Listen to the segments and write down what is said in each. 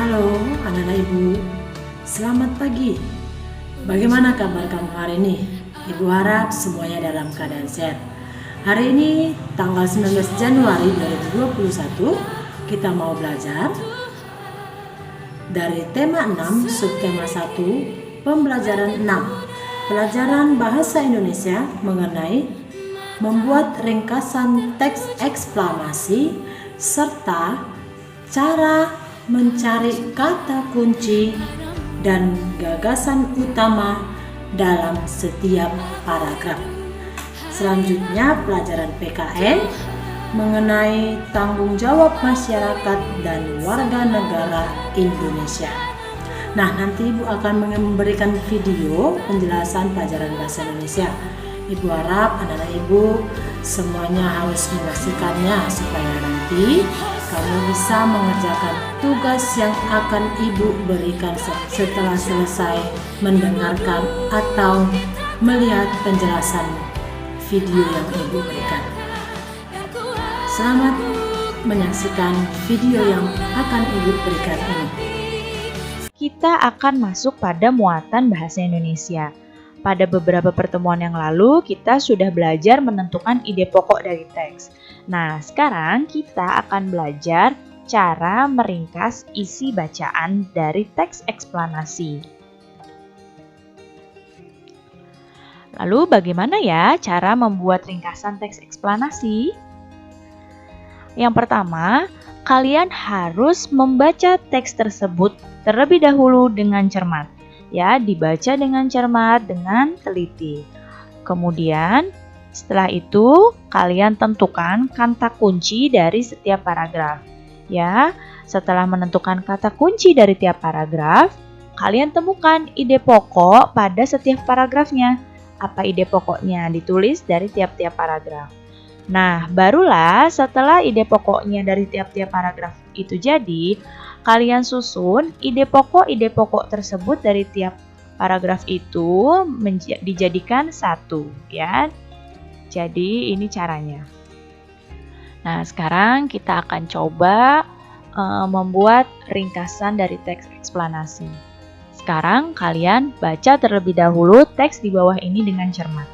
Halo anak-anak ibu, selamat pagi. Bagaimana kabar kamu hari ini? Ibu harap semuanya dalam keadaan sehat. Hari ini tanggal 19 Januari 2021 kita mau belajar dari tema 6 subtema 1 pembelajaran 6 pelajaran bahasa Indonesia mengenai membuat ringkasan teks eksklamasi serta cara mencari kata kunci dan gagasan utama dalam setiap paragraf. Selanjutnya pelajaran PKN mengenai tanggung jawab masyarakat dan warga negara Indonesia. Nah, nanti Ibu akan memberikan video penjelasan pelajaran bahasa Indonesia. Ibu harap anak-anak Ibu semuanya harus menyaksikannya supaya nanti kamu bisa mengerjakan tugas yang akan Ibu berikan setelah selesai mendengarkan atau melihat penjelasan video yang Ibu berikan. Selamat menyaksikan video yang akan Ibu berikan ini. Kita akan masuk pada muatan bahasa Indonesia. Pada beberapa pertemuan yang lalu, kita sudah belajar menentukan ide pokok dari teks. Nah, sekarang kita akan belajar cara meringkas isi bacaan dari teks eksplanasi. Lalu, bagaimana ya cara membuat ringkasan teks eksplanasi? Yang pertama, kalian harus membaca teks tersebut terlebih dahulu dengan cermat. Ya, dibaca dengan cermat, dengan teliti. Kemudian, setelah itu kalian tentukan kata kunci dari setiap paragraf. Ya, setelah menentukan kata kunci dari tiap paragraf, kalian temukan ide pokok pada setiap paragrafnya. Apa ide pokoknya? Ditulis dari tiap-tiap paragraf. Nah, barulah setelah ide pokoknya dari tiap-tiap paragraf itu jadi, kalian susun ide pokok tersebut dari tiap paragraf itu dijadikan satu, ya. Jadi ini caranya. Nah, sekarang kita akan coba membuat ringkasan dari teks eksplanasi. Sekarang kalian baca terlebih dahulu teks di bawah ini dengan cermat.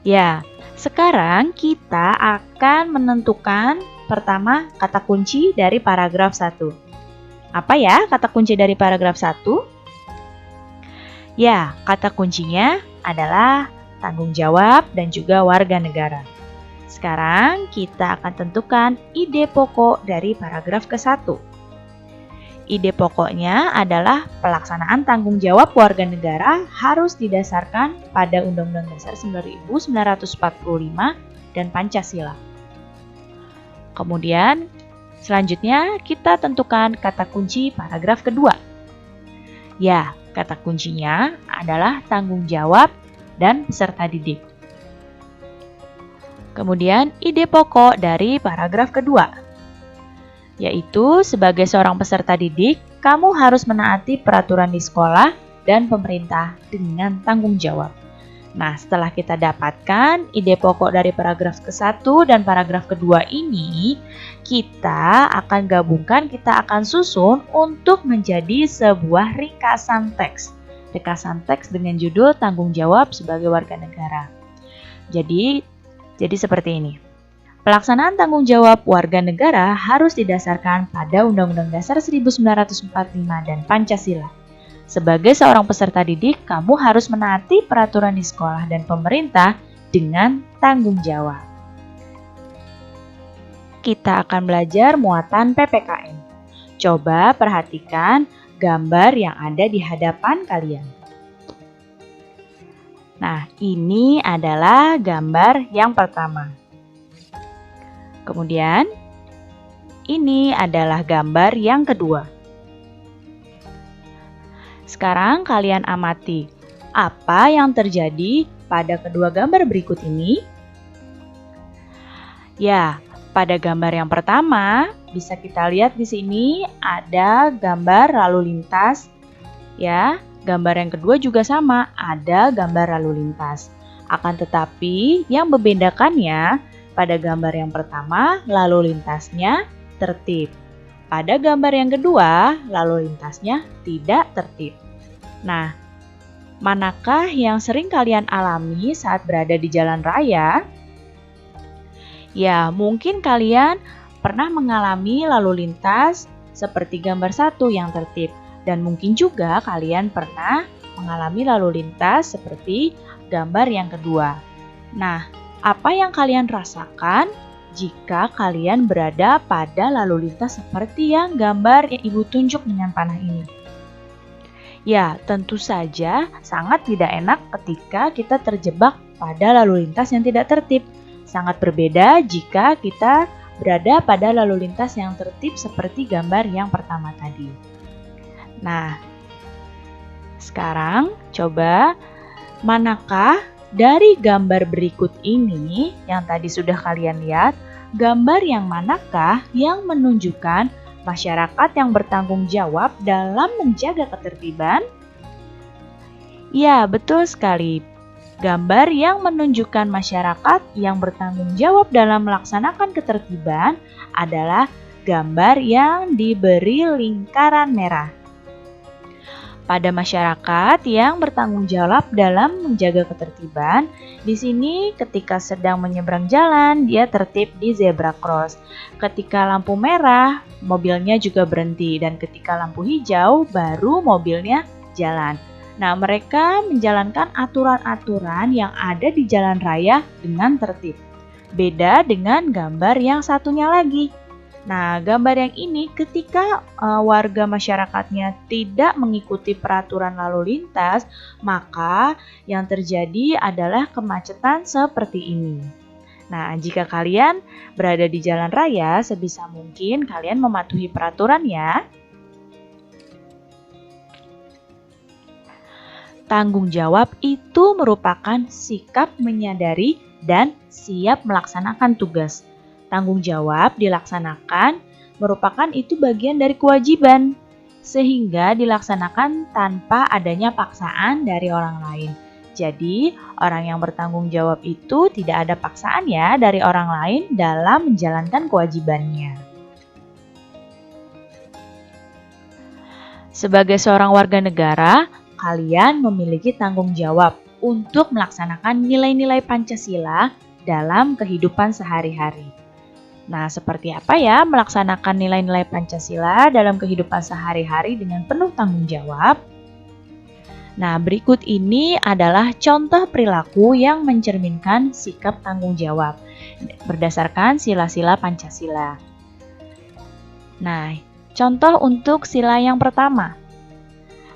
Ya, sekarang kita akan menentukan pertama kata kunci dari paragraf 1. Apa ya kata kunci dari paragraf 1? Ya, kata kuncinya adalah tanggung jawab dan juga warga negara. Sekarang kita akan tentukan ide pokok dari paragraf ke-1. Ide pokoknya adalah pelaksanaan tanggung jawab warga negara harus didasarkan pada Undang-Undang Dasar 1945 dan Pancasila. Kemudian, selanjutnya kita tentukan kata kunci paragraf kedua. Ya, kata kuncinya adalah tanggung jawab dan peserta didik. Kemudian, ide pokok dari paragraf kedua, yaitu sebagai seorang peserta didik, kamu harus menaati peraturan di sekolah dan pemerintah dengan tanggung jawab. Nah, setelah kita dapatkan ide pokok dari paragraf ke-1 dan paragraf kedua ini, kita akan gabungkan, kita akan susun untuk menjadi sebuah ringkasan teks. Ringkasan teks dengan judul tanggung jawab sebagai warga negara. Jadi seperti ini. Pelaksanaan tanggung jawab warga negara harus didasarkan pada Undang-Undang Dasar 1945 dan Pancasila. Sebagai seorang peserta didik, kamu harus menaati peraturan di sekolah dan pemerintah dengan tanggung jawab. Kita akan belajar muatan PPKN. Coba perhatikan gambar yang ada di hadapan kalian. Nah, ini adalah gambar yang pertama. Kemudian, ini adalah gambar yang kedua. Sekarang kalian amati, apa yang terjadi pada kedua gambar berikut ini? Ya, pada gambar yang pertama, bisa kita lihat di sini ada gambar lalu lintas. Ya, gambar yang kedua juga sama, ada gambar lalu lintas. Akan tetapi, yang membedakannya pada gambar yang pertama, lalu lintasnya tertib. Pada gambar yang kedua, lalu lintasnya tidak tertib. Nah, manakah yang sering kalian alami saat berada di jalan raya? Ya, mungkin kalian pernah mengalami lalu lintas seperti gambar 1 yang tertib. Dan mungkin juga kalian pernah mengalami lalu lintas seperti gambar yang kedua. Nah, apa yang kalian rasakan jika kalian berada pada lalu lintas seperti yang gambar yang Ibu tunjuk dengan panah ini? Ya, tentu saja sangat tidak enak ketika kita terjebak pada lalu lintas yang tidak tertib. Sangat berbeda jika kita berada pada lalu lintas yang tertib seperti gambar yang pertama tadi. Nah, sekarang coba manakah dari gambar berikut ini yang tadi sudah kalian lihat, gambar yang manakah yang menunjukkan masyarakat yang bertanggung jawab dalam menjaga ketertiban? Ya, betul sekali. Gambar yang menunjukkan masyarakat yang bertanggung jawab dalam melaksanakan ketertiban adalah gambar yang diberi lingkaran merah. Pada masyarakat yang bertanggung jawab dalam menjaga ketertiban, di sini ketika sedang menyeberang jalan, dia tertib di zebra cross. Ketika lampu merah, mobilnya juga berhenti, dan ketika lampu hijau, baru mobilnya jalan. Nah, mereka menjalankan aturan-aturan yang ada di jalan raya dengan tertib. Beda dengan gambar yang satunya lagi. Nah, gambar yang ini ketika warga masyarakatnya tidak mengikuti peraturan lalu lintas, maka yang terjadi adalah kemacetan seperti ini. Nah, jika kalian berada di jalan raya, sebisa mungkin kalian mematuhi peraturan ya. Tanggung jawab itu merupakan sikap menyadari dan siap melaksanakan tugas. Tanggung jawab dilaksanakan merupakan itu bagian dari kewajiban, sehingga dilaksanakan tanpa adanya paksaan dari orang lain. Jadi, orang yang bertanggung jawab itu tidak ada paksaan ya dari orang lain dalam menjalankan kewajibannya. Sebagai seorang warga negara, kalian memiliki tanggung jawab untuk melaksanakan nilai-nilai Pancasila dalam kehidupan sehari-hari. Nah, seperti apa ya melaksanakan nilai-nilai Pancasila dalam kehidupan sehari-hari dengan penuh tanggung jawab? Nah, berikut ini adalah contoh perilaku yang mencerminkan sikap tanggung jawab berdasarkan sila-sila Pancasila. Nah, contoh untuk sila yang pertama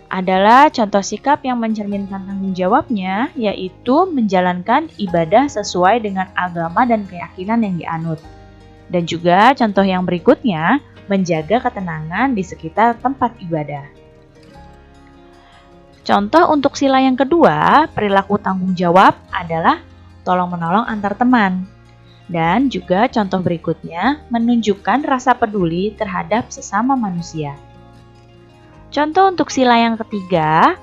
adalah contoh sikap yang mencerminkan tanggung jawabnya, yaitu menjalankan ibadah sesuai dengan agama dan keyakinan yang dianut. Dan juga contoh yang berikutnya, menjaga ketenangan di sekitar tempat ibadah. Contoh untuk sila yang kedua, perilaku tanggung jawab adalah tolong-menolong antar teman. Dan juga contoh berikutnya, menunjukkan rasa peduli terhadap sesama manusia. Contoh untuk sila yang ketiga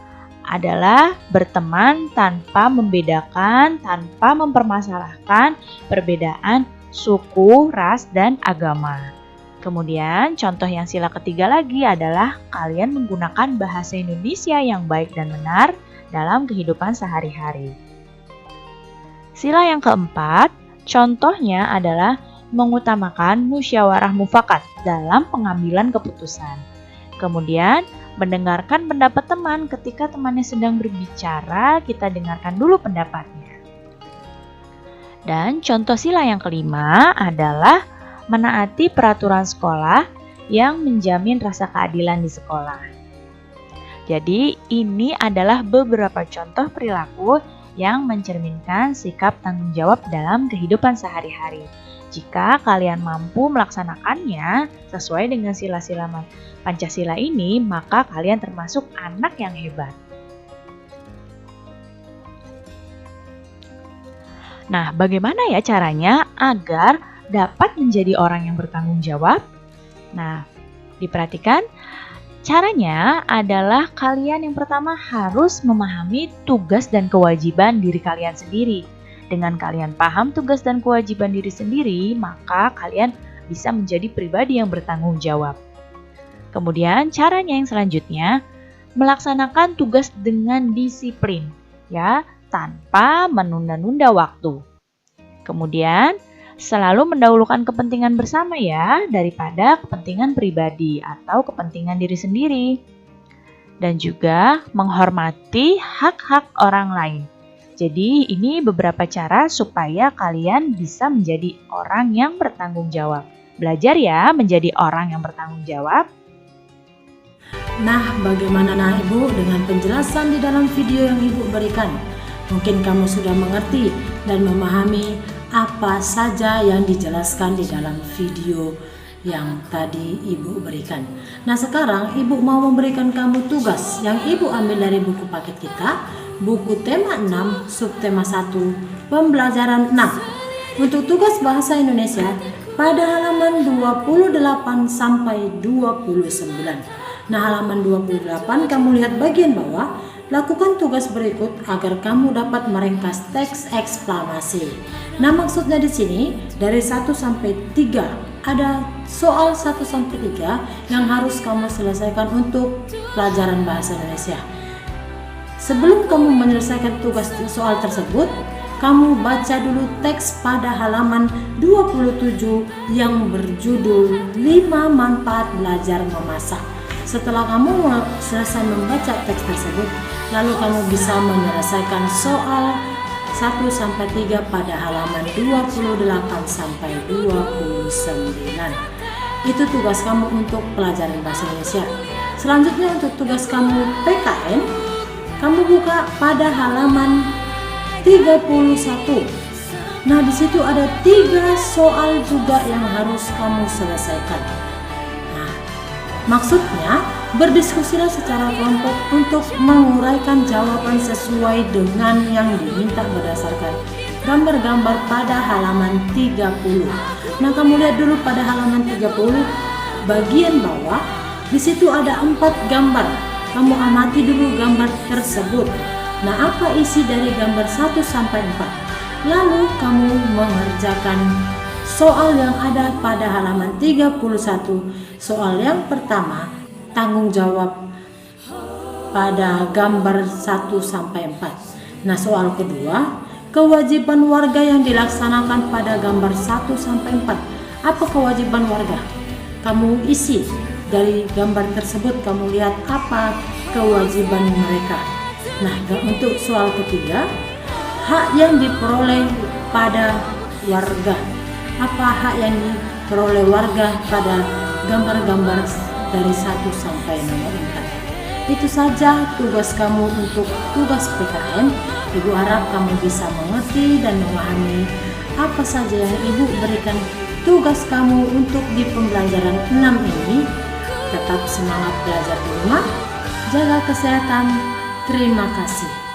adalah berteman tanpa membedakan, tanpa mempermasalahkan perbedaan suku, ras, dan agama. Kemudian contoh yang sila ketiga lagi adalah kalian menggunakan bahasa Indonesia yang baik dan benar dalam kehidupan sehari-hari. Sila yang keempat, contohnya adalah mengutamakan musyawarah mufakat dalam pengambilan keputusan. Kemudian, mendengarkan pendapat teman ketika temannya sedang berbicara, kita dengarkan dulu pendapatnya. Dan contoh sila yang kelima adalah menaati peraturan sekolah yang menjamin rasa keadilan di sekolah. Jadi, ini adalah beberapa contoh perilaku yang mencerminkan sikap tanggung jawab dalam kehidupan sehari-hari. Jika kalian mampu melaksanakannya sesuai dengan sila-sila Pancasila ini, maka kalian termasuk anak yang hebat. Nah, bagaimana ya caranya agar dapat menjadi orang yang bertanggung jawab? Nah, diperhatikan Caranya adalah kalian yang pertama harus memahami tugas dan kewajiban diri kalian sendiri. Dengan kalian paham tugas dan kewajiban diri sendiri, maka kalian bisa menjadi pribadi yang bertanggung jawab. Kemudian caranya yang selanjutnya, melaksanakan tugas dengan disiplin, ya, tanpa menunda-nunda waktu. Kemudian, selalu mendahulukan kepentingan bersama ya, daripada kepentingan pribadi atau kepentingan diri sendiri. Dan juga menghormati hak-hak orang lain. Jadi ini beberapa cara supaya kalian bisa menjadi orang yang bertanggung jawab. Belajar ya menjadi orang yang bertanggung jawab. Nah, bagaimana Ibu dengan penjelasan di dalam video yang Ibu berikan? Mungkin kamu sudah mengerti dan memahami apa saja yang dijelaskan di dalam video yang tadi Ibu berikan. Nah, sekarang Ibu mau memberikan kamu tugas yang Ibu ambil dari buku paket kita, buku tema 6, subtema 1, pembelajaran 6. Untuk tugas bahasa Indonesia pada halaman 28 sampai 29. Nah, halaman 28 kamu lihat bagian bawah, lakukan tugas berikut agar kamu dapat meringkas teks eksplanasi. Nah, maksudnya di sini dari 1 sampai 3 ada soal 1 sampai 3 yang harus kamu selesaikan untuk pelajaran bahasa Indonesia. Sebelum kamu menyelesaikan tugas soal tersebut, kamu baca dulu teks pada halaman 27 yang berjudul 5 manfaat belajar memasak. Setelah kamu selesai membaca teks tersebut, lalu kamu bisa menyelesaikan soal 1 sampai 3 pada halaman 28 sampai 29. Itu tugas kamu untuk pelajaran bahasa Indonesia. Selanjutnya untuk tugas kamu PKN, kamu buka pada halaman 31. Nah, di situ ada 3 soal juga yang harus kamu selesaikan. Maksudnya, berdiskusilah secara kelompok untuk menguraikan jawaban sesuai dengan yang diminta berdasarkan gambar-gambar pada halaman 30. Nah, kamu lihat dulu pada halaman 30 bagian bawah, di situ ada 4 gambar. Kamu amati dulu gambar tersebut. Nah, apa isi dari gambar 1 sampai 4? Lalu kamu mengerjakan soal yang ada pada halaman 31. Soal yang pertama, tanggung jawab pada gambar 1 sampai 4. Nah, soal kedua, kewajiban warga yang dilaksanakan pada gambar 1 sampai 4. Apa kewajiban warga? Kamu isi dari gambar tersebut, kamu lihat apa kewajiban mereka. Nah, untuk soal ketiga, hak yang diperoleh pada warga. Apa hak yang diperoleh warga pada gambar-gambar dari 1 sampai nomor 4. Itu saja tugas kamu untuk tugas PKN. Ibu harap kamu bisa mengerti dan memahami apa saja yang Ibu berikan tugas kamu untuk di pembelajaran 6 ini. Tetap semangat belajar di rumah, jaga kesehatan. Terima kasih.